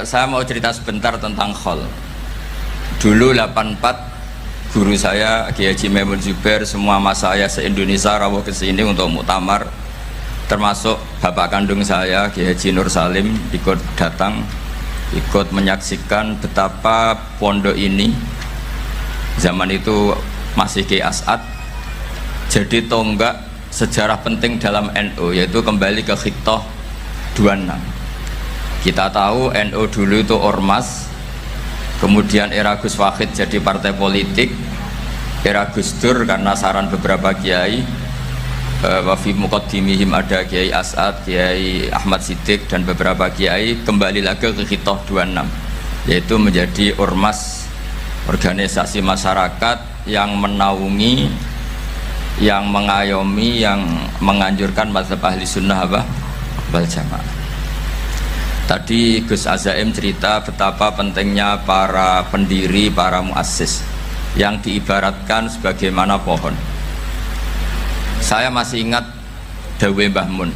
Saya mau cerita sebentar tentang khol. Dulu 84 guru saya Kiai Haji Maimun Zubair, semua mas saya se-Indonesia rawuh ke sini untuk muktamar, termasuk bapak kandung saya Kiai Haji Nur Salim ikut datang, ikut menyaksikan betapa pondok ini zaman itu masih Kiai As'ad jadi tonggak sejarah penting dalam NU, yaitu kembali ke Khittah 26. Kita tahu NU dulu itu ormas, kemudian era Gus Wahid jadi partai politik, era Gus Dur karena saran beberapa kiai, wafi muqaddimihim ada Kiai As'ad, Kiai Ahmad Siddiq dan beberapa kiai, kembali lagi ke Khittah 26, yaitu menjadi ormas, organisasi masyarakat yang menaungi, yang mengayomi, yang menganjurkan mazhab ahli sunnah wal jamaah. Tadi Gus Azaim cerita betapa pentingnya para pendiri, para muassis yang diibaratkan sebagaimana pohon. Saya masih ingat dawe Mbah Mun.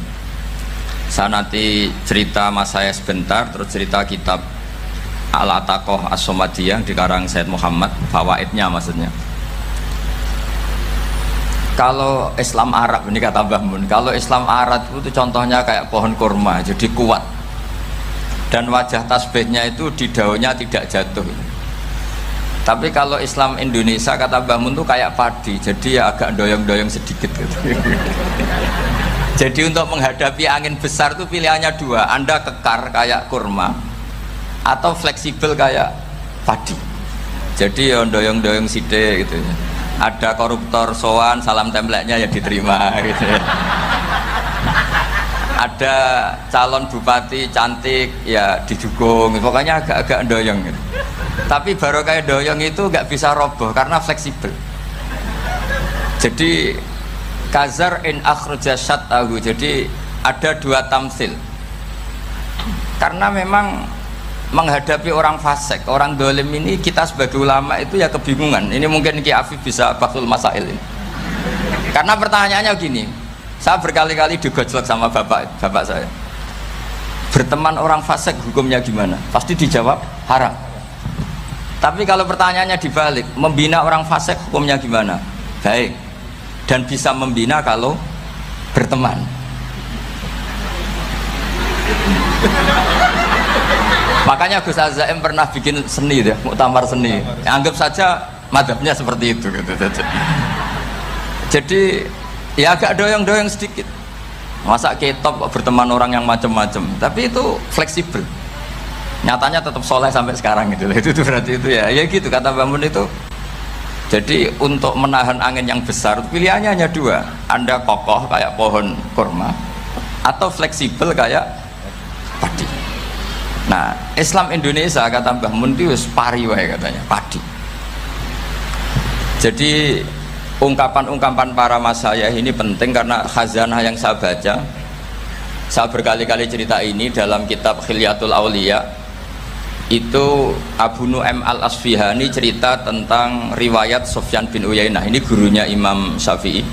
Saya nanti cerita mas saya sebentar, terus cerita kitab Al-Ataqoh As-Somadiyah dikarang Said Muhammad, fawaidnya maksudnya. Kalau Islam Arab, ini kata Mbah Mun, kalau Islam Arab itu contohnya kayak pohon kurma, jadi kuat. Dan wajah tasbihnya itu di daunnya tidak jatuh. Tapi kalau Islam Indonesia kata Mbah Mun itu kayak padi, jadi ya agak doyong-doyong sedikit gitu. Jadi untuk menghadapi angin besar itu pilihannya dua, Anda kekar kayak kurma atau fleksibel kayak padi. Jadi ya doyong-doyong sithik gitu. Ada koruptor sowan, salam templeknya ya diterima gitu ya. Ada calon bupati cantik ya didukung, pokoknya agak-agak doyong gitu. Tapi baru kayak doyong itu nggak bisa roboh karena fleksibel. Jadi kazar in akhraja syatahu, jadi ada dua tamsil. Karena memang menghadapi orang fasik, orang dolim ini, kita sebagai ulama itu ya kebingungan. Ini mungkin Ki Afif bisa bakul masail ini. Karena pertanyaannya gini, saya berkali-kali digojlok sama bapak saya, berteman orang fasik hukumnya gimana? Pasti dijawab haram. Tapi kalau pertanyaannya dibalik, membina orang fasik hukumnya gimana? Baik. Dan bisa membina kalau berteman. Makanya Gus Azaim pernah bikin seni deh, muktamar seni. Anggap saja madhabnya seperti itu gitu. Jadi ya agak doyong-doyong sedikit. Masa ketop berteman orang yang macam-macam, tapi itu fleksibel. Nyatanya tetap soleh sampai sekarang gitu. Itu berarti itu ya gitu kata Mbah Mun itu. Jadi untuk menahan angin yang besar pilihannya hanya dua, Anda kokoh kayak pohon kurma atau fleksibel kayak padi. Nah, Islam Indonesia kata Mbah Mun itu pari wae katanya, padi. Jadi ungkapan-ungkapan para mas saya ini penting karena khazanah yang saya baca. Saya berkali-kali cerita ini dalam kitab Khilyatul Auliya. Itu Abu Nu'aim Al-Asfihani cerita tentang riwayat Sufyan bin Uyainah, ini gurunya Imam Syafi'i.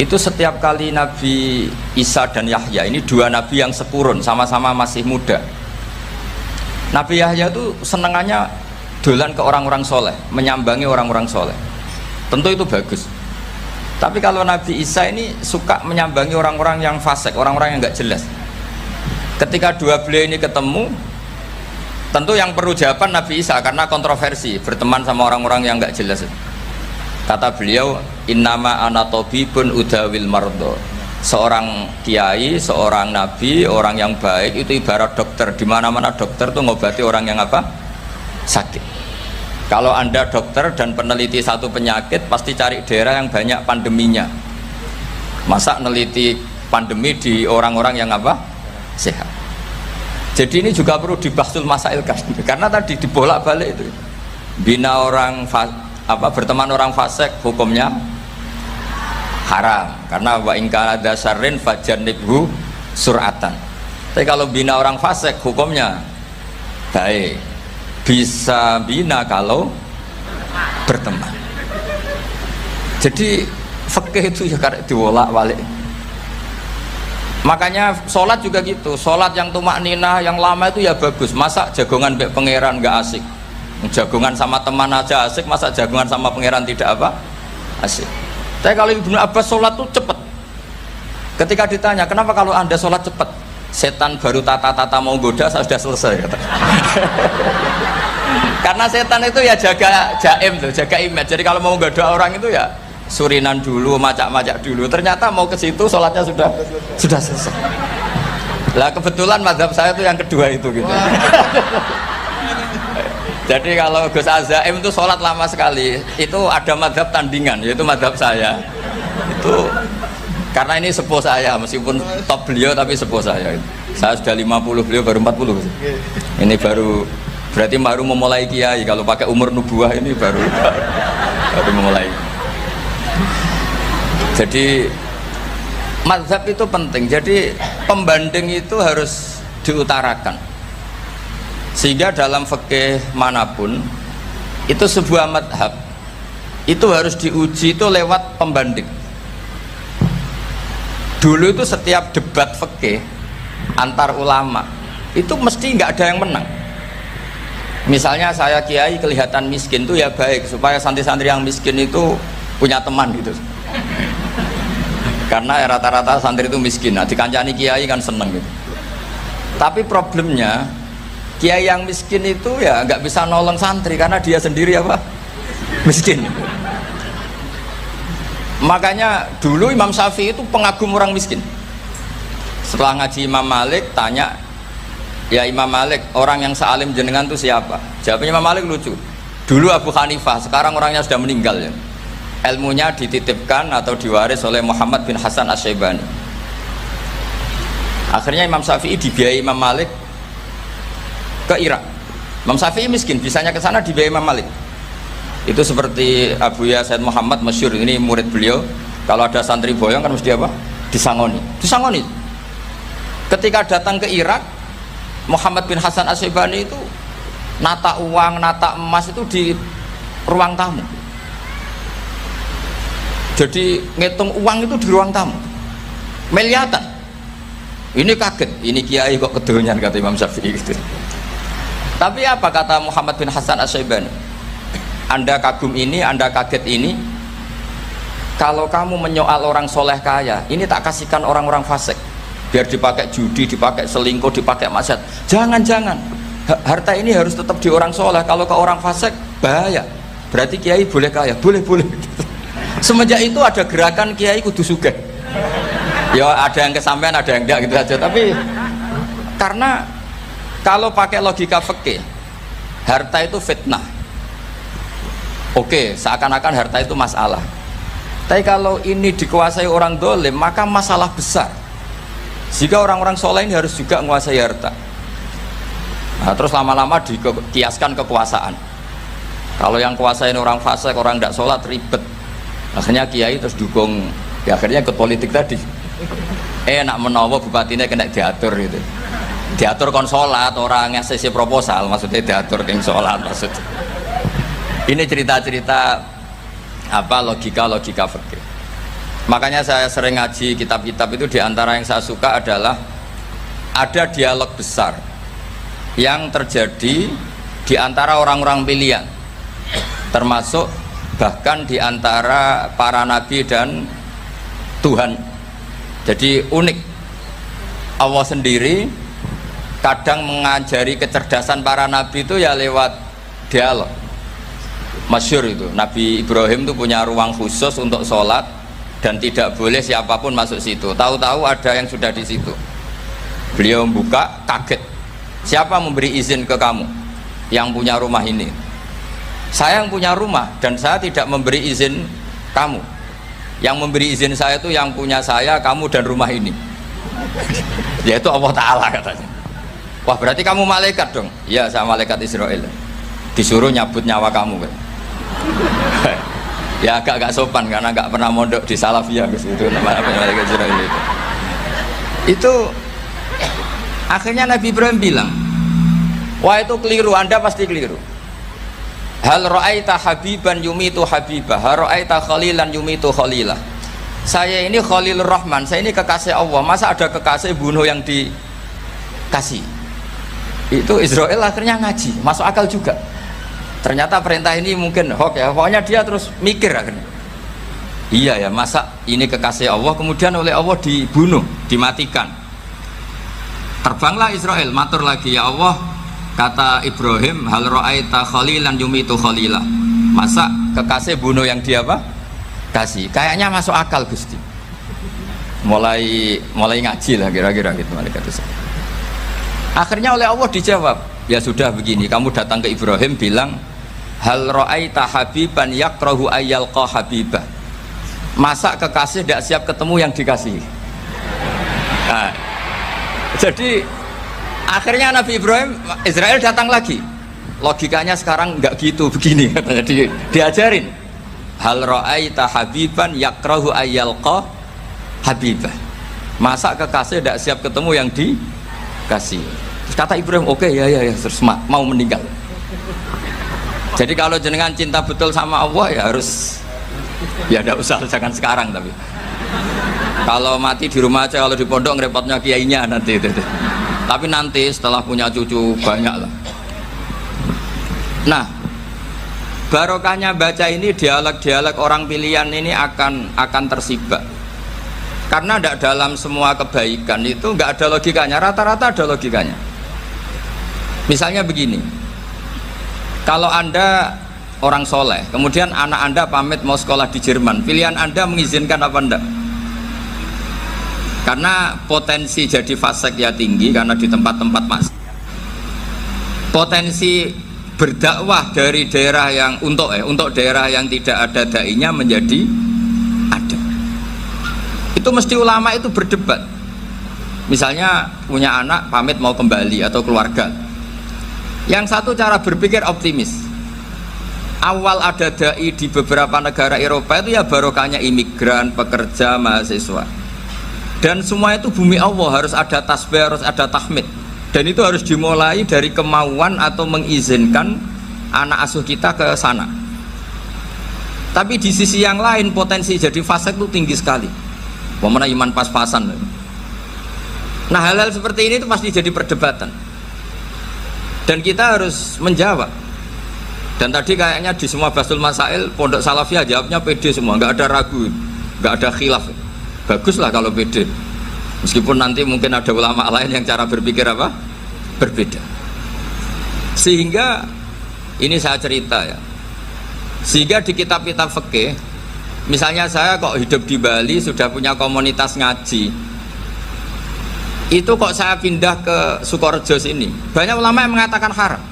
Itu setiap kali Nabi Isa dan Yahya, ini dua nabi yang sekurun, sama-sama masih muda. Nabi Yahya itu senengannya dolan ke orang-orang soleh, menyambangi orang-orang soleh. Tentu itu bagus. Tapi kalau Nabi Isa ini suka menyambangi orang-orang yang fasik, orang-orang yang nggak jelas. Ketika dua beliau ini ketemu, tentu yang perlu jawaban Nabi Isa karena kontroversi, berteman sama orang-orang yang nggak jelas. Kata beliau, innama ana tabibun udawil mardo. Seorang kiai, seorang nabi, orang yang baik itu ibarat dokter. Di mana-mana dokter tuh ngobati orang yang apa? Sakit. Kalau Anda dokter dan peneliti satu penyakit, pasti cari daerah yang banyak pandeminya. Masa neliti pandemi di orang-orang yang apa? Sehat. Jadi ini juga perlu dibahsul masailkan, karena tadi dibolak-balik itu. Bina orang berteman orang fasik hukumnya haram, karena wa in kana dasarrin fajannibhu sur'atan. Tapi kalau bina orang fasik hukumnya baik. Bisa bina kalau berteman. Jadi fikih itu ya karek diwolak-walik. Makanya sholat juga gitu, sholat yang tumak ninah yang lama itu ya bagus. Masa jagongan mbek pangeran nggak asik, jagongan sama teman aja asik, masa jagongan sama pangeran tidak apa asik. Tapi kalau Ibnu Abbas sholat tuh cepet. Ketika ditanya kenapa kalau anda sholat cepet, setan baru tata-tata mau goda saya sudah selesai kata. Karena setan itu ya jaga jaim tuh, jaga image. Jadi kalau mau goda orang itu ya surinan dulu, macak-macak dulu. Ternyata mau ke situ sholatnya sudah selesai. Lah kebetulan mazhab saya itu yang kedua itu gitu. Jadi kalau Gus Azaim itu sholat lama sekali. Itu ada mazhab tandingan, yaitu mazhab saya. Itu karena ini sepuh saya, meskipun top beliau tapi sepuh saya. Saya sudah 50, beliau baru 40. Ini berarti baru memulai kiai. Kalau pakai umur nubuah ini baru memulai. Jadi mazhab itu penting. Jadi pembanding itu harus diutarakan. Sehingga dalam fikih manapun itu sebuah mazhab itu harus diuji itu lewat pembanding. Dulu itu setiap debat fikih antar ulama itu mesti nggak ada yang menang. Misalnya saya kiai kelihatan miskin tuh ya baik supaya santri-santri yang miskin itu punya teman gitu. Karena rata-rata santri itu miskin. Nah, dikancani kiai kan seneng gitu. Tapi problemnya kiai yang miskin itu ya nggak bisa nolong santri karena dia sendiri apa miskin. Makanya dulu Imam Syafi'i itu pengagum orang miskin. Setelah ngaji Imam Malik tanya, ya Imam Malik, orang yang sealim jenengan itu siapa? Jawabnya Imam Malik lucu. Dulu Abu Hanifah, sekarang orangnya sudah meninggal ya. Ilmunya dititipkan atau diwaris oleh Muhammad bin Hasan Asy-Syaibani. Akhirnya Imam Syafi'i dibiayai Imam Malik ke Irak. Imam Syafi'i miskin, bisanya ke sana dibiayai Imam Malik. Itu seperti Abu Ya Said Muhammad masyhur, ini murid beliau. Kalau ada santri boyong kan mesti apa? Disangoni. Ketika datang ke Irak, Muhammad bin Hasan Asy-Syaibani itu nata uang, nata emas itu di ruang tamu. Jadi ngitung uang itu di ruang tamu. Miliatan. Ini kaget, ini kiai kok kedonyan kata Imam Syafi'i gitu. Tapi apa kata Muhammad bin Hasan Asy-Syaibani? Anda kagum ini, Anda kaget ini. Kalau kamu menyoal orang soleh kaya, ini tak kasihkan orang-orang fasik, biar dipakai judi, dipakai selingkuh, dipakai maksiat. Jangan-jangan harta ini harus tetap di orang soleh. Kalau ke orang fasik bahaya. Berarti kiai boleh kaya, boleh. Semenjak itu ada gerakan kiai kudu sugih. Ya ada yang kesampaian, ada yang enggak gitu aja. Tapi karena kalau pakai logika fikih, harta itu fitnah. Oke, seakan-akan harta itu masalah. Tapi kalau ini dikuasai orang dolim, maka masalah besar. Jika orang-orang soleh ini harus juga menguasai harta. Nah, terus lama-lama dikiaskan kekuasaan. Kalau yang kuasain orang fasik, orang tidak sholat, ribet. Akhirnya kiai terus dukung, ya akhirnya ikut politik tadi. Nak menawa bupatinya kena diatur gitu. Diatur kon sholat, orang yang sesi proposal, maksudnya diatur keng sholat maksudnya. Ini cerita-cerita apa logika fikih. Makanya saya sering ngaji kitab-kitab itu, diantara yang saya suka adalah ada dialog besar yang terjadi di antara orang-orang pilihan, termasuk bahkan di antara para nabi dan Tuhan. Jadi unik, Allah sendiri kadang mengajari kecerdasan para nabi itu ya lewat dialog. Masyhur itu, Nabi Ibrahim itu punya ruang khusus untuk sholat dan tidak boleh siapapun masuk situ. Tahu-tahu ada yang sudah di situ. Beliau membuka, kaget. Siapa memberi izin ke kamu yang punya rumah ini? Saya yang punya rumah dan saya tidak memberi izin kamu. Yang memberi izin saya itu yang punya saya, kamu dan rumah ini. Yaitu Allah Ta'ala katanya. Wah berarti kamu malaikat dong? Iya, saya malaikat Israel. Disuruh nyabut nyawa kamu kan? Ya agak sopan karena nggak pernah mondok di Salafiyah gitu, namanya malaikat Israel itu. Itu akhirnya Nabi Ibrahim bilang, wah itu keliru, Anda pasti keliru. Hal ra'aita habiban yumitu habibah, hal ra'aita khalilan yumitu khalilah. saya ini Khalilur Rahman, saya ini kekasih Allah, masa ada kekasih bunuh yang dikasih? Itu Israel akhirnya ngaji, masuk akal juga. Ternyata perintah ini mungkin hoax ya, pokoknya dia terus mikir akhirnya. Iya ya, masa ini kekasih Allah kemudian oleh Allah dibunuh, dimatikan. Terbanglah Israel, matur lagi, ya Allah, kata Ibrahim, hal ra'aita khalilan yumitu khalilah. Masa kekasih bunuh yang dia apa? Kasih. Kayaknya masuk akal Gusti. Mulai ngaji lah kira-kira gitu malaikat itu. Akhirnya oleh Allah dijawab, ya sudah begini, kamu datang ke Ibrahim bilang, hal ra'aita habiban yakrahu ayyalqa habibah. Masa kekasih tidak siap ketemu yang dikasih? Nah, jadi akhirnya Nabi Ibrahim, Israel datang lagi. Logikanya sekarang nggak gitu, begini katanya, diajarin. Hal ra'aita habiban yakrahu ayyalqa habibah. Masa kekasih tidak siap ketemu yang dikasih? Terus kata Ibrahim, oke, ya, terus mau meninggal. Jadi kalau jenengan cinta betul sama Allah ya harus, ya tidak usah, jangan sekarang, tapi kalau mati di rumah aja, kalau di pondok ngerepotnya kiainya nanti. Tapi nanti setelah punya cucu banyak lah. Nah, barokahnya baca ini, dialog-dialog orang pilihan ini akan tersibak. Karena tidak dalam semua kebaikan itu nggak ada logikanya, rata-rata ada logikanya. Misalnya begini, kalau Anda orang soleh, kemudian anak Anda pamit mau sekolah di Jerman, pilihan Anda mengizinkan apa enggak? Karena potensi jadi fasik ya tinggi, karena di tempat-tempat maksiat. Potensi berdakwah dari daerah yang untuk daerah yang tidak ada dai-nya menjadi ada. Itu mesti ulama itu berdebat. Misalnya punya anak pamit mau kembali atau keluarga. Yang satu cara berpikir optimis. Awal ada dai di beberapa negara Eropa itu ya barokahnya imigran, pekerja, mahasiswa. Dan semua itu bumi Allah, harus ada tasbih, harus ada tahmid. Dan itu harus dimulai dari kemauan atau mengizinkan anak asuh kita ke sana. Tapi di sisi yang lain potensi jadi fasik itu tinggi sekali. Wamana iman pas-pasan. Nah, hal-hal seperti ini itu pasti jadi perdebatan. Dan kita harus menjawab. Dan tadi kayaknya di semua Basul Masail Pondok Salafiyah jawabnya pede semua, nggak ada ragu, nggak ada khilaf. Baguslah kalau pede. Meskipun nanti mungkin ada ulama lain yang cara berpikir apa? Berbeda. Sehingga ini saya cerita ya. Sehingga di kitab-kitab fikih, misalnya saya kok hidup di Bali sudah punya komunitas ngaji. Itu kok saya pindah ke Sukorejo sini. Banyak ulama yang mengatakan haram.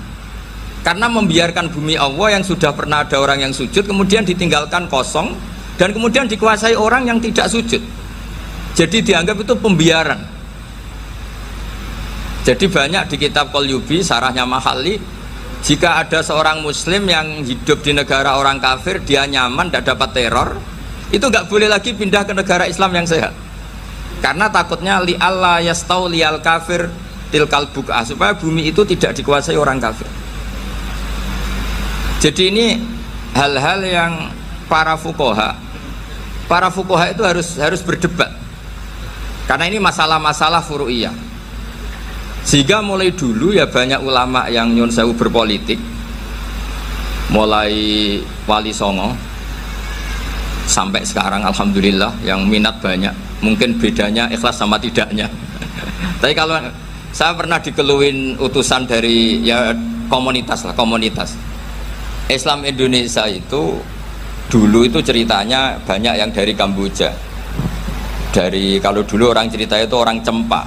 Karena membiarkan bumi Allah yang sudah pernah ada orang yang sujud kemudian ditinggalkan kosong dan kemudian dikuasai orang yang tidak sujud. Jadi dianggap itu pembiaran. Jadi banyak di kitab Qalyubi, sarahnya Mahalli, jika ada seorang muslim yang hidup di negara orang kafir, dia nyaman, tidak dapat teror, itu nggak boleh lagi pindah ke negara Islam yang sehat. Karena takutnya li Allah yastau liyal kafir tilkal buk'ah, supaya bumi itu tidak dikuasai orang kafir. Jadi ini hal-hal yang para fuqaha itu harus berdebat. Karena ini masalah-masalah furu'iyah. Sehingga mulai dulu ya banyak ulama yang nyun sewu berpolitik, mulai Wali Songo sampai sekarang alhamdulillah yang minat banyak. Mungkin bedanya ikhlas sama tidaknya. Tapi kalau saya pernah dikeluhin utusan dari ya komunitas Islam Indonesia itu dulu itu ceritanya banyak yang dari Kamboja. Kalau dulu orang cerita itu orang Cempa.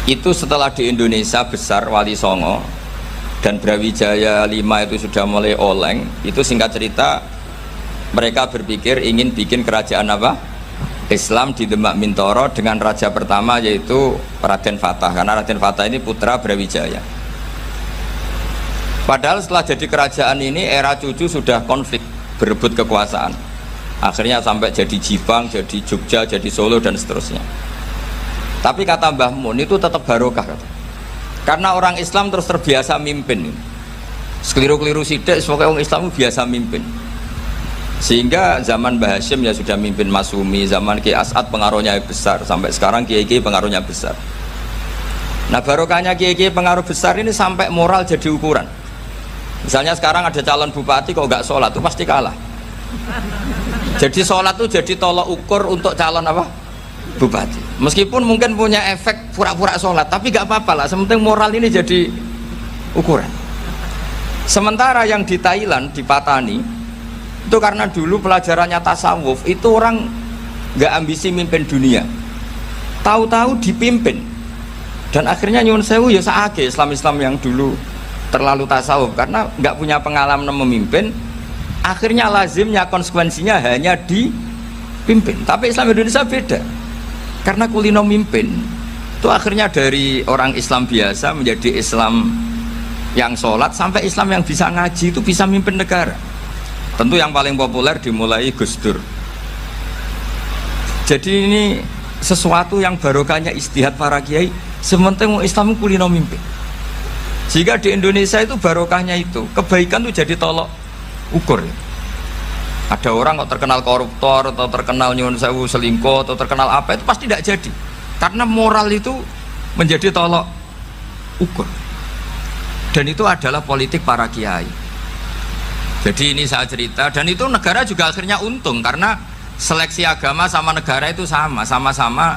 Itu setelah di Indonesia besar Wali Songo dan Brawijaya 5 itu sudah mulai oleng. Itu singkat cerita mereka berpikir ingin bikin kerajaan apa? Islam di Demak Mintoro dengan raja pertama yaitu Raden Fatah, karena Raden Fatah ini putra Brawijaya. Padahal setelah jadi kerajaan ini era cucu sudah konflik berebut kekuasaan. Akhirnya sampai jadi Jipang, jadi Jogja, jadi Solo dan seterusnya. Tapi kata Mbah Mun itu tetap barokah kata. Karena orang Islam terus terbiasa mimpin. Sekeliru-keliru sidik, pokoknya orang Islam biasa mimpin. Sehingga zaman Mbah Hashim ya sudah mimpin Masumi, zaman Ki As'ad pengaruhnya besar, sampai sekarang Kiai pengaruhnya besar. Nah barokahnya Kiai pengaruh besar ini sampai moral jadi ukuran. Misalnya sekarang ada calon bupati kok nggak sholat, itu pasti kalah. Jadi sholat itu jadi tolok ukur untuk calon apa? Bupati. Meskipun mungkin punya efek pura-pura sholat, tapi nggak apa-apa lah, sementing moral ini jadi ukuran. Sementara yang di Thailand, di Patani, itu karena dulu pelajarannya tasawuf, itu orang nggak ambisi mimpin dunia, tahu-tahu dipimpin, dan akhirnya nyuwun sewu ya saake Islam-Islam yang dulu terlalu tasawuf karena nggak punya pengalaman memimpin, akhirnya lazimnya konsekuensinya hanya dipimpin. Tapi Islam Indonesia beda, karena kulino mimpin itu akhirnya dari orang Islam biasa menjadi Islam yang sholat, sampai Islam yang bisa ngaji itu bisa mimpin negara. Tentu yang paling populer dimulai Gus Dur. Jadi ini sesuatu yang barokahnya istihad para kiai, sementing Islam kulino mimpin. Jika di Indonesia itu barokahnya itu, kebaikan itu jadi tolok ukur. Ada orang kok terkenal koruptor, atau terkenal nyuwun sewu selingkuh, atau terkenal apa, itu pasti tidak jadi. Karena moral itu menjadi tolok ukur. Dan itu adalah politik para kiai. Jadi ini saya cerita, dan itu negara juga akhirnya untung karena seleksi agama sama negara itu sama-sama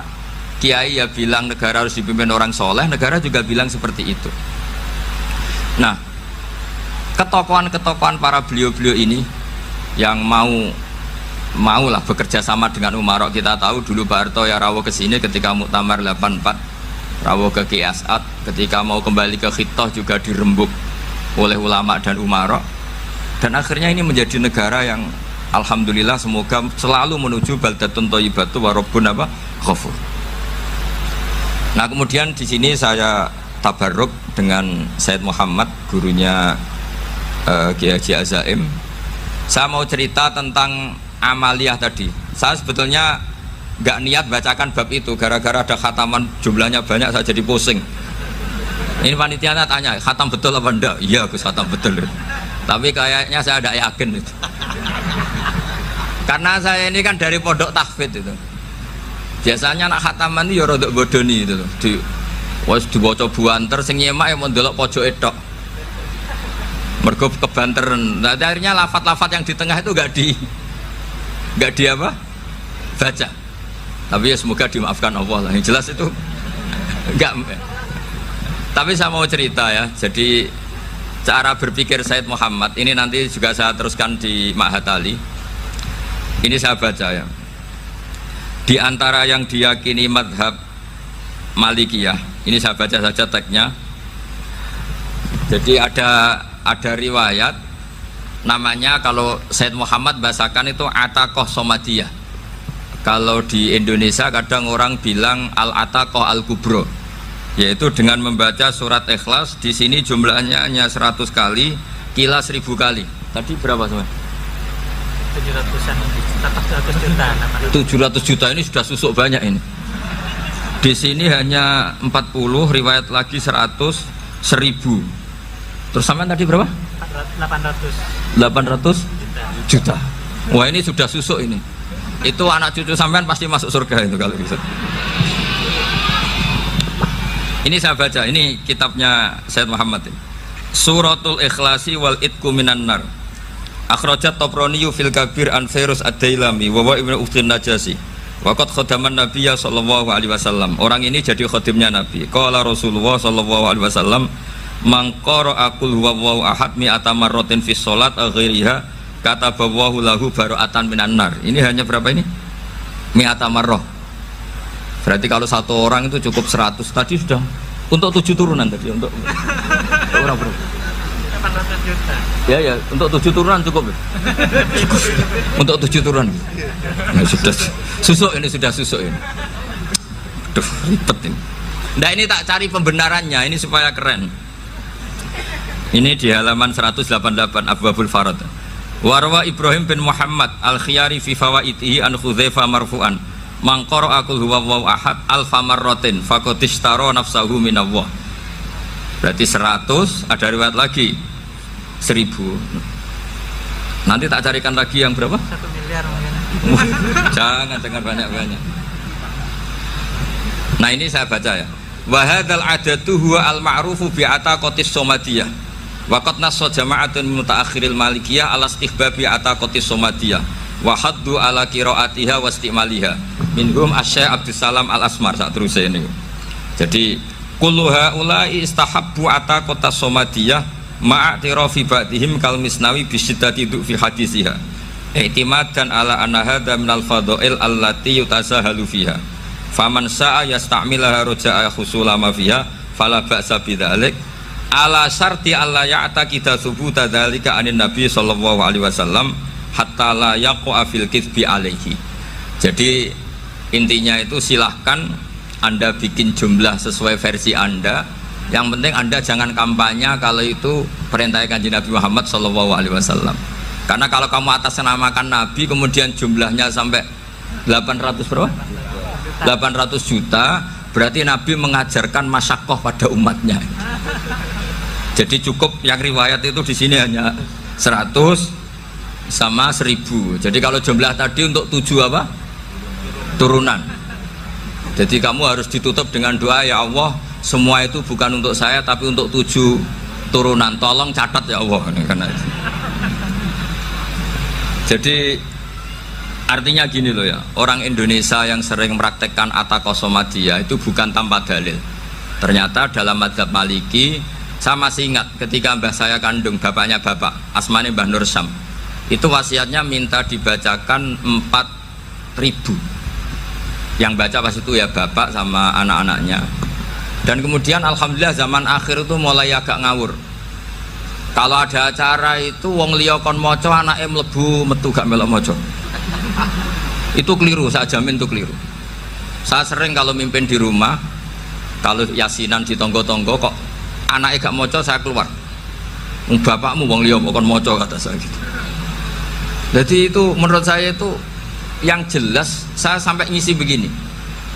kiai ya bilang negara harus dipimpin orang soleh, negara juga bilang seperti itu. Nah, ketokohan-ketokohan para beliau-beliau ini yang maulah bekerja sama dengan Umarok. Kita tahu dulu Pak Harto ya rawuh ke sini ketika Muktamar 84, rawuh ke Ki As'ad, ketika mau kembali ke Khittah juga dirembuk oleh ulama dan Umarok. Dan akhirnya ini menjadi negara yang alhamdulillah semoga selalu menuju baldatun thayyibatu wa rabbun ghafur. Nah, kemudian di sini saya tabarruk dengan Said Muhammad, gurunya Kiai Haji Azaim. Saya mau cerita tentang amaliyah tadi. Saya sebetulnya nggak niat bacakan bab itu, gara-gara ada khataman jumlahnya banyak saya jadi pusing. Ini panitianya tanya, khatam betul apa enggak? Iya Gus, khatam betul. Tapi kayaknya saya tidak yakin itu. Karena saya ini kan dari pondok tahfidz itu. Biasanya anak khataman itu ya rodok bodoni itu. Dibaca buanter sing nyemak yang mendelok pojok etok. Mergo kebanteren. Nah, akhirnya lafat-lafat yang di tengah itu enggak di apa? Baca. Tapi ya semoga dimaafkan Allah lah. Yang jelas itu enggak. Tapi saya mau cerita ya. Jadi cara berpikir Said Muhammad ini nanti juga saya teruskan di Ma'had Ali. Ini saya baca ya. Di antara yang diyakini madhab Malikiyah, ini saya baca saja teksnya. Jadi ada riwayat namanya, kalau Said Muhammad bahasakan itu Ataqoh Somadiyah. Kalau di Indonesia kadang orang bilang Al-Ataqoh Al-Kubro, yaitu dengan membaca surat Ikhlas. Di sini jumlahnya hanya 100 kali, Qila 1000 kali. Tadi berapa teman? 700 juta ini sudah susuk banyak ini. Di sini hanya 40, riwayat lagi 100, 1000. Terus sampean tadi berapa? 800 juta. Wah, ini sudah susuk ini. Itu anak cucu sampean pasti masuk surga itu kalau bisa. Ini saya baca, ini kitabnya Said Muhammad ini. Suratul Ikhlasi wal Itqu minan nar. Akhrajat Tabraniyu fil Kabir an Fairuz ad-Dailami wa Ibnu Uftin Najasi. Waqad khadaman Nabiyya sallallahu alaihi wasallam. Orang ini jadi khadimnya Nabi. Qala Rasulullah sallallahu alaihi wasallam, "Man qara'a qul huwallahu ahad mi'ata marratin fi shalat ghairiha katabawahu lahu bara'atan minan nar." Ini hanya berapa ini? Mi'ata marrah. Berarti kalau satu orang itu cukup 100. Tadi sudah untuk 7 turunan tadi, untuk orang berapa? 800 juta. Ya, untuk 7 turunan cukup. Untuk 7 turunan. Nah, sudah susuk ini, sudah susuk ini. Aduh, ribet ini. Nah, ini tak cari pembenarannya, ini supaya keren. Ini di halaman 188 Abwabul Farad. Warwa Ibrahim bin Muhammad Al-Khiyari fi fawaitihi an Khudzaifa marfu'an. Man qara'a qul huwallahu ahad alfa marratin faqad ishtara nafsahu minallah. Berarti 100, ada riwayat lagi 1000. Nanti tak carikan lagi yang berapa? 1 miliar mungkin. Jangan banyak-banyak. Nah ini saya baca ya. Wa hadzal adatu huwa al ma'rufu bi ataqatis somadiyah. Wa qad nassa jama'atun mutaakhiril malikiyah ala istihbabi ataqatis somadiyah. Wa haddu ala qiraatiha wa istimaliha. Minhum Asy-Syaikh Abdus Salam Al Asmar sak teruse ini. Jadi kullu haula'i istahabbu ataqatas somadiyah ma'atirafi ba'dihim kal misnawi bisyidati fi hadisiha. I'timadan ala anna hadza minal fadha'il allati yutasahalu fiha. Faman sa'a yasta'milaha roja'a khusula ma fiha fala ba'sa bidzalik ala syarti alla ya'taqida thubuta dzalika anin nabi sallallahu alaihi wasallam hatta la yaqa fil kitsbi alaihi. Jadi intinya itu silahkan Anda bikin jumlah sesuai versi Anda, yang penting Anda jangan kampanye kalau itu perintah Kanjeng Nabi Muhammad sallallahu alaihi wasallam. Karena kalau kamu atasnamakan Nabi kemudian jumlahnya sampai 800 berapa? 800 juta, berarti Nabi mengajarkan masyakoh pada umatnya. Jadi cukup yang riwayat itu di sini hanya 100 sama 1000. Jadi kalau jumlah tadi untuk 7 apa? Turunan. Jadi kamu harus ditutup dengan doa, ya Allah, semua itu bukan untuk saya tapi untuk 7 turunan. Tolong catat ya Allah. Karena jadi artinya gini loh ya, orang Indonesia yang sering mempraktekkan ataqosomadiyah itu bukan tanpa dalil. Ternyata dalam mazhab Maliki, saya masih ingat ketika mbah saya kandung, bapaknya bapak, asmane Mbah Nur Syam, itu wasiatnya minta dibacakan 4.000. Yang baca pas itu ya bapak sama anak-anaknya. Dan kemudian alhamdulillah zaman akhir itu mulai agak ngawur. Kalau ada acara itu wong liya kon maca anake mlebu metu gak melok maca. Itu keliru, saya jamin itu keliru. Saya sering kalau mimpin di rumah, kalau yasinan di tonggo-tonggo kok anaknya gak moco, saya keluar. Bapakmu wong liya kok moco, kata saya gitu. Jadi itu menurut saya itu yang jelas. Saya sampai ngisi begini,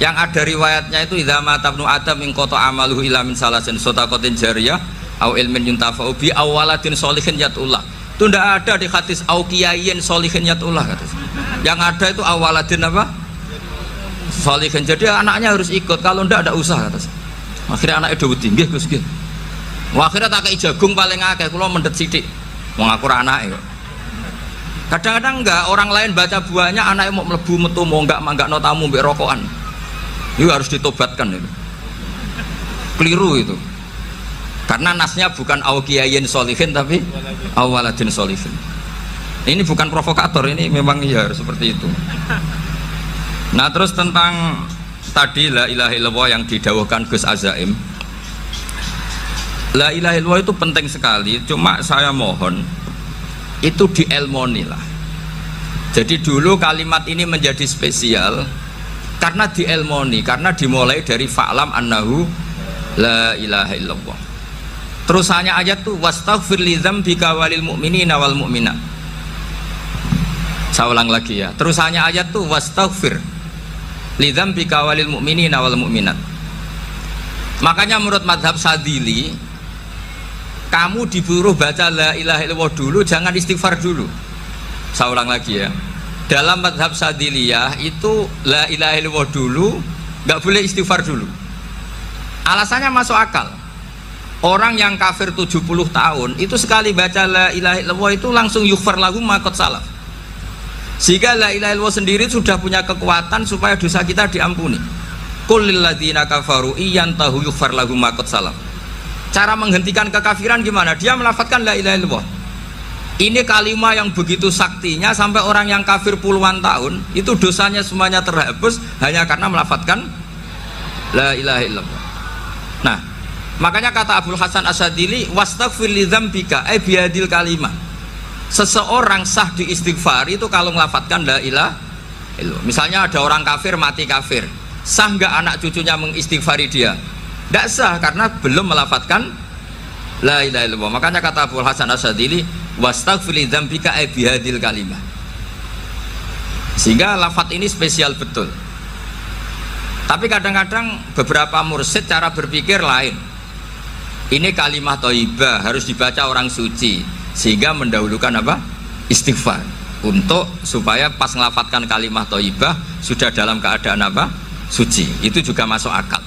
yang ada riwayatnya itu idza mata ibnu adam min qata amaluhu ila min salasin shadaqatin jariyah au ilmin yuntafa'u bi awaladin sholihin yatullah. Itu tidak ada di hadis au kiyayin sholihin yatullah, kata saya. Yang ada itu awaladin apa? Sholihin. Jadi anaknya harus ikut, kalau tidak ada usaha, kata saya. Akhirnya anaknya udah tinggi Gus gitu. Akhirnya tak kei jagung paling akeh, kula mendet sithik. Wong aku ora anake kok. Kadang-kadang enggak, orang lain baca buahnya anaknya mau mlebu metu mau enggak manggakno tamu mbek rokokan. Itu harus ditobatkan itu. Keliru itu. Karena nasnya bukan auqiyayin sholihin tapi awaladin sholihin. Ini bukan provokator, ini memang ya seperti itu. Nah terus tentang tadi la ilaha illallah yang didawuhkan Gus Azaim, la ilaha illallah itu penting sekali. Cuma saya mohon itu dielmoni lah. Jadi dulu kalimat ini menjadi spesial karena dielmoni, karena dimulai dari fa'lam annahu la ilaha illallah. Terusannya ayat tuh wastaghfir li dzambika walil mu'minina wal mu'minat. Saya ulang lagi ya. Terusannya ayat tuh wastaghfir li dzambika walil mu'minina wal mu'minat. Makanya menurut mazhab Sadili, kamu disuruh baca la ilaha illallah dulu, jangan istighfar dulu. Saya ulang lagi ya. Dalam mazhab Sadiliyah itu la ilaha illallah dulu, nggak boleh istighfar dulu. Alasannya masuk akal. Orang yang kafir 70 tahun itu sekali baca la ilaha illallah itu langsung yughfar lahum ma qad salaf. Sehingga la ilaha illallah sendiri sudah punya kekuatan supaya dosa kita diampuni. Qul lil ladzina kafaru iyantahu yughfar lahum ma qad salaf. Cara menghentikan kekafiran gimana? Dia melafadzkan la ilaha illallah. Ini kalimat yang begitu saktinya sampai orang yang kafir puluhan tahun itu dosanya semuanya terhapus hanya karena melafadzkan la ilaha illallah. Nah, makanya kata Abdul Hasan Asyadili wastaghfir li dzambika ay biadil kalimah. Seseorang sah diistighfar itu kalau melafadzkan la ilaha illallah. Misalnya ada orang kafir mati kafir, sah nggak anak cucunya mengistighfari dia? Tidak sah karena belum melafadzkan la ilaha illallah. Makanya kata Abdul Hasan Asyadili wastaghfir li dzambika ay bihadil kalimah. Sehingga lafadz ini spesial betul. Tapi kadang-kadang beberapa mursyid cara berpikir lain. Ini kalimah thayyibah harus dibaca orang suci, sehingga mendahulukan apa? istighfar untuk supaya pas ngelafatkan kalimat thayyibah sudah dalam keadaan apa? Suci. Itu juga masuk akal.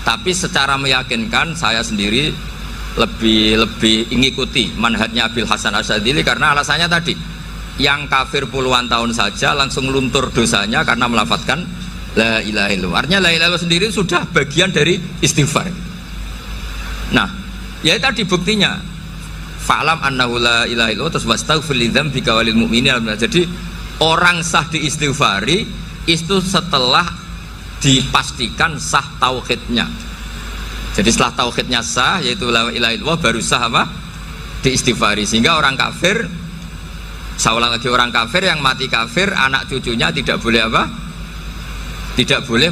Tapi secara meyakinkan saya sendiri lebih mengikuti manhajnya Abil Hasan Asyadzili karena alasannya tadi, yang kafir puluhan tahun saja langsung luntur dosanya karena melafatkan la ilaha illallah. Artinya la ilaha illallah sendiri sudah bagian dari istighfar. Nah, ya tadi buktinya fa'lam annahu la ilaha illallah terus wastaghfir lidzambika walil mu'minin. Jadi orang sah diistighfari itu setelah dipastikan sah tauhidnya. Jadi setelah tauhidnya sah yaitu la ilaha illallah baru sah apa? Diistighfari. Sehingga orang kafir, saya ulang lagi, orang kafir yang mati kafir anak cucunya tidak boleh apa? Tidak boleh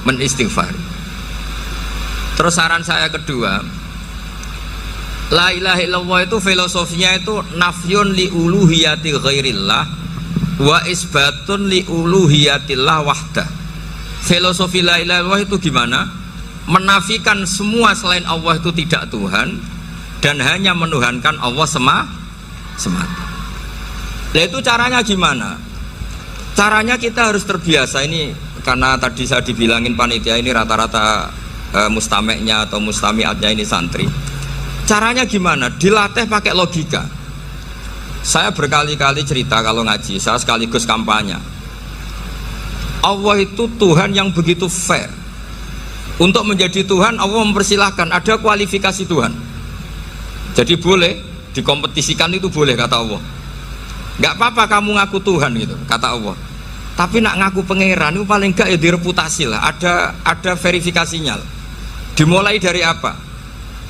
menistighfari. Terus saran saya kedua, la ilaha illallah itu filosofinya itu nafyun li uluhiyati ghairillah wa isbatun li uluhiyatillah wahdah. Filosofi la ilaha illallah itu gimana? Menafikan semua selain Allah itu tidak Tuhan dan hanya menuhankan Allah semata. Nah itu caranya gimana? Caranya kita harus terbiasa ini, karena tadi saya dibilangin panitia ini rata-rata mustameknya atau mustamiatnya ini santri. Caranya gimana? Dilatih pakai logika. Saya berkali-kali cerita kalau ngaji, saya sekaligus kampanye. Allah itu Tuhan yang begitu fair. Untuk menjadi Tuhan Allah mempersilahkan, ada kualifikasi Tuhan. Jadi boleh dikompetisikan, itu boleh kata Allah. Gak apa-apa kamu ngaku Tuhan gitu kata Allah. Tapi nak ngaku pangeran itu paling gak ya direputasi lah. Ada verifikasinya lah. Dimulai dari apa?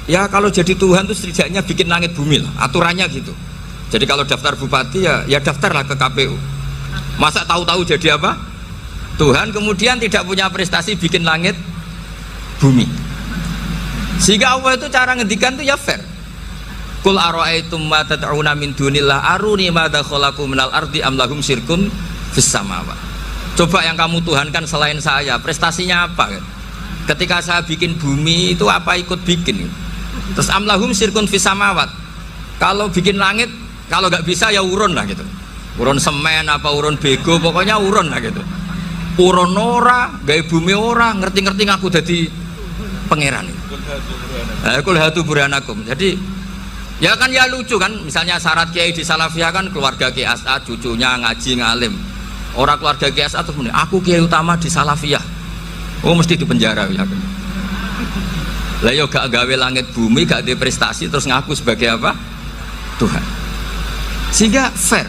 Ya kalau jadi Tuhan itu setidaknya bikin langit bumi lah, aturannya gitu. Jadi kalau daftar bupati ya daftarlah ke KPU. Masa tahu-tahu jadi apa? Tuhan kemudian tidak punya prestasi bikin langit bumi. Sehingga Allah itu cara ngendikan itu ya fair. Qul ara'aitum ma tad'una min dunillah aruni madza khalaqu minal ardi am lahum syirkun fis samawat. Coba yang kamu tuhankan selain saya, prestasinya apa? Ketika saya bikin bumi itu apa ikut bikin? Terus am lahum syirkun fis samawat. Kalau bikin langit, kalau nggak bisa ya urun lah gitu. Urun semen apa urun bego, pokoknya urun lah gitu. Urun ora, gawe bumi ora, ngerti-ngerti ngaku dadi pangeran. Kul hatu burhanakum. Jadi ya kan ya lucu kan, misalnya syarat kiai di Salafiyah kan keluarga Kiai As'ad, cucunya ngaji ngalim. Orang keluarga Kiai As'ad terus muni, aku kiai utama di Salafiyah. Oh mesti dipenjara ya kan. Lah yo gak gawe langit bumi, gak ada prestasi terus ngaku sebagai apa? Tuhan. Sehingga fair.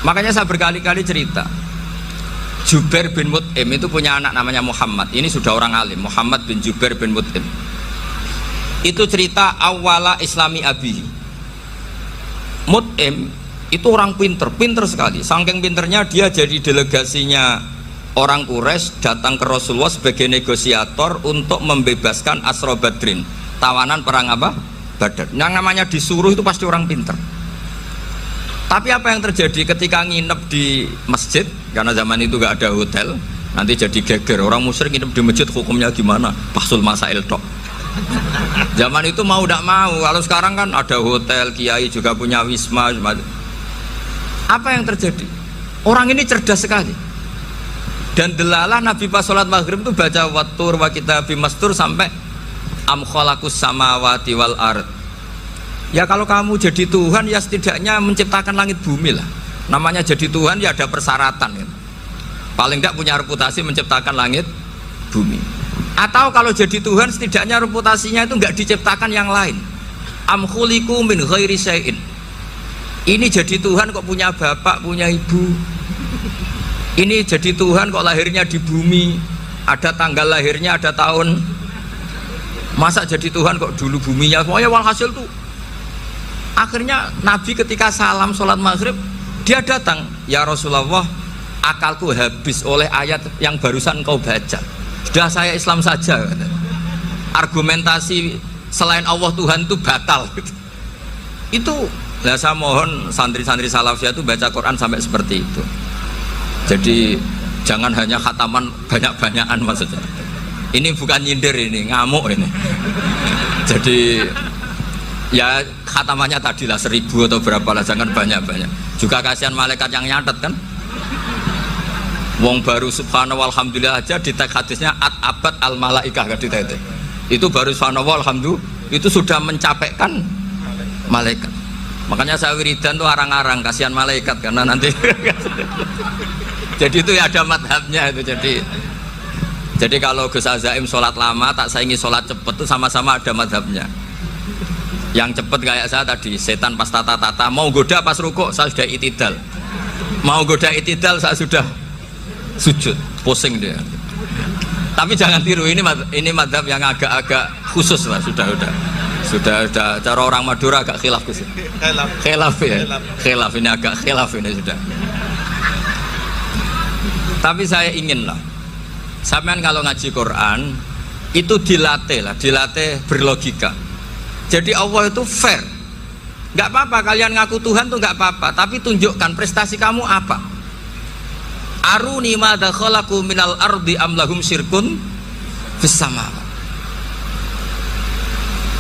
Makanya saya berkali-kali cerita. Jubair bin Mut'im itu punya anak namanya Muhammad. Ini sudah orang alim, Muhammad bin Jubair bin Mut'im. Itu cerita awala islami abihi. Mut'im itu orang pinter sekali. Saking pinternya dia jadi delegasinya orang Quraisy datang ke Rasulullah sebagai negosiator untuk membebaskan Asra Badrin, tawanan perang apa? Badar. Yang namanya disuruh itu pasti orang pinter. Tapi apa yang terjadi ketika nginep di masjid? Karena zaman itu gak ada hotel, nanti jadi geger. Orang musyrik nginep di masjid hukumnya gimana? Pasul masail tok. Zaman itu mau tidak mau. Kalau sekarang kan ada hotel, kiai juga punya wisma. Apa yang terjadi? Orang ini cerdas sekali. Dan delalah Nabi pas sholat maghrib itu baca wattur wa kitabim mastur sampai am khalaqus samawati wal ard. Ya kalau kamu jadi Tuhan ya setidaknya menciptakan langit bumi lah. Namanya jadi Tuhan ya ada persyaratan ya. Paling tidak punya reputasi menciptakan langit bumi. Atau kalau jadi Tuhan setidaknya reputasinya itu enggak diciptakan yang lain. Am khuliqu min ghairi syai'in. Ini jadi Tuhan kok punya bapak, punya ibu. Ini jadi Tuhan kok lahirnya di bumi, ada tanggal lahirnya, ada tahun. Masa jadi Tuhan kok dulu buminya? Pokoknya walhasil tuh. Akhirnya Nabi ketika salam sholat maghrib, dia datang, ya Rasulullah, akalku habis oleh ayat yang barusan kau baca. Sudah saya Islam saja. Argumentasi selain Allah Tuhan itu batal. Itu, nah saya mohon santri-santri Salafiyah itu baca Quran sampai seperti itu. Jadi jangan hanya khataman banyak-banyakan maksudnya. Ini bukan nyindir ini, ngamuk ini. Jadi ya khatamannya tadi lah 1000 atau berapa lah, jangan banyak-banyak. Juga kasihan malaikat yang nyatet kan. Wong baru subhanallah alhamdulillah aja di teks hadisnya abad al malaikah kan ditete. Itu baru subhanallah alhamdulillah itu sudah mencapaikan malaikat. Makanya saya wiridan tuh arang-arang kasihan malaikat karena nanti jadi itu ya ada madhabnya itu. Jadi kalau Gus Azaim sholat lama tak saingi sholat cepet tuh sama-sama ada madhabnya. Yang cepet kayak saya tadi, setan pas tata-tata mau goda pas rukuk saya sudah itidal, mau goda itidal saya sudah sujud, pusing dia. Tapi jangan tiru, ini madhab yang agak-agak khusus lah, sudah cara orang Madura agak khilaf khusus. Khilaf ya, khilaf ini agak khilaf ini sudah. Tapi saya ingin lah, sampean kalau ngaji Quran itu dilatih berlogika. Jadi Allah itu fair, nggak apa-apa kalian ngaku Tuhan tuh nggak apa-apa, tapi tunjukkan prestasi kamu apa. Aruni madza khalaqu minal ardi am lahum syirkun fis samawati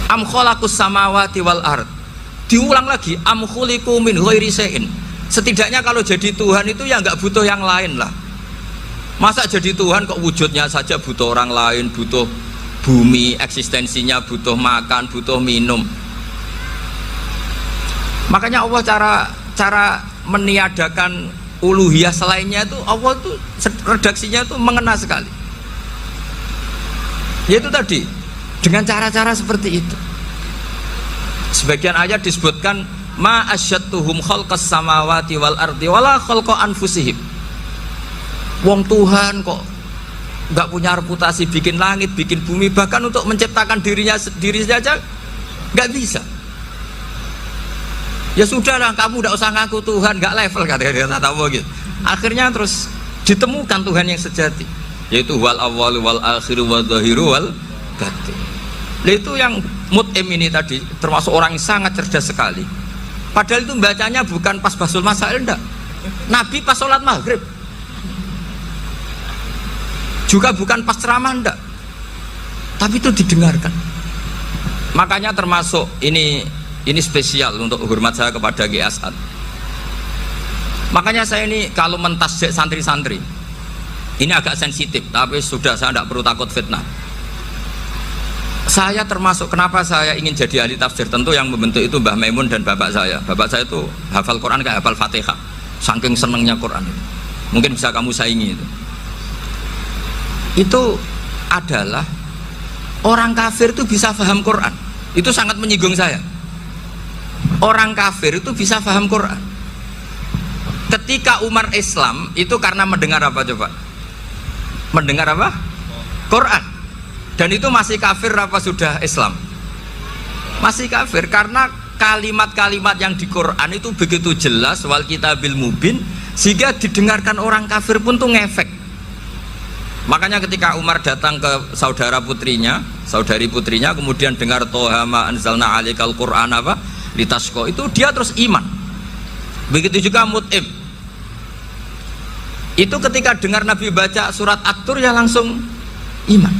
am khalaqus samawati wal ard. Diulang lagi, am khuliqu min ghairi syai'in. Setidaknya kalau jadi Tuhan itu ya nggak butuh yang lain lah. Masa jadi Tuhan kok wujudnya saja butuh orang lain, butuh bumi, eksistensinya butuh makan, butuh minum. Makanya Allah cara meniadakan uluhiyah selainnya itu Allah tuh redaksinya tuh mengena sekali. Yaitu tadi dengan cara-cara seperti itu. Sebagian ayat disebutkan ma asyattuhum khalqas samawati wal ardi wala khalqa anfusihim. Wong Tuhan kok nggak punya reputasi bikin langit, bikin bumi, bahkan untuk menciptakan diri saja nggak bisa. Ya sudahlah, kamu tidak usah ngaku Tuhan, nggak level kata dia gitu. Akhirnya terus ditemukan Tuhan yang sejati, yaitu wal awwalu wal akhiru wal zahiru wal batin. Itu yang Mut'im ini tadi termasuk orang yang sangat cerdas sekali. Padahal itu bacanya bukan pas basul masail, enggak. Nabi pas sholat maghrib, juga bukan pas ceramah, enggak. Tapi itu didengarkan. Makanya termasuk ini spesial untuk hormat saya kepada Ki As'ad. Makanya saya ini kalau mentasjek santri-santri ini agak sensitif, tapi sudah saya tidak perlu takut fitnah. Saya termasuk kenapa saya ingin jadi ahli tafsir, tentu yang membentuk itu Mbah Maimun dan bapak saya. Bapak saya itu hafal Quran kayak hafal Fatihah, saking senengnya Quran. Mungkin bisa kamu saingi itu. Itu adalah orang kafir itu bisa paham Quran. Itu sangat menyinggung saya. Orang kafir itu bisa paham Quran. Ketika Umar Islam itu karena mendengar apa coba? Mendengar apa? Quran. Dan itu masih kafir apa sudah Islam? Masih kafir karena kalimat-kalimat yang di Quran itu begitu jelas, wal kitabil mubin, sehingga didengarkan orang kafir pun tuh ngefek. Makanya ketika Umar datang ke saudari putrinya, kemudian dengar Toha ma anzalna alaikal Quran apa? Litasqa, itu dia terus iman. Begitu juga Mut'im. Itu ketika dengar Nabi baca surat At-Tur ya langsung iman.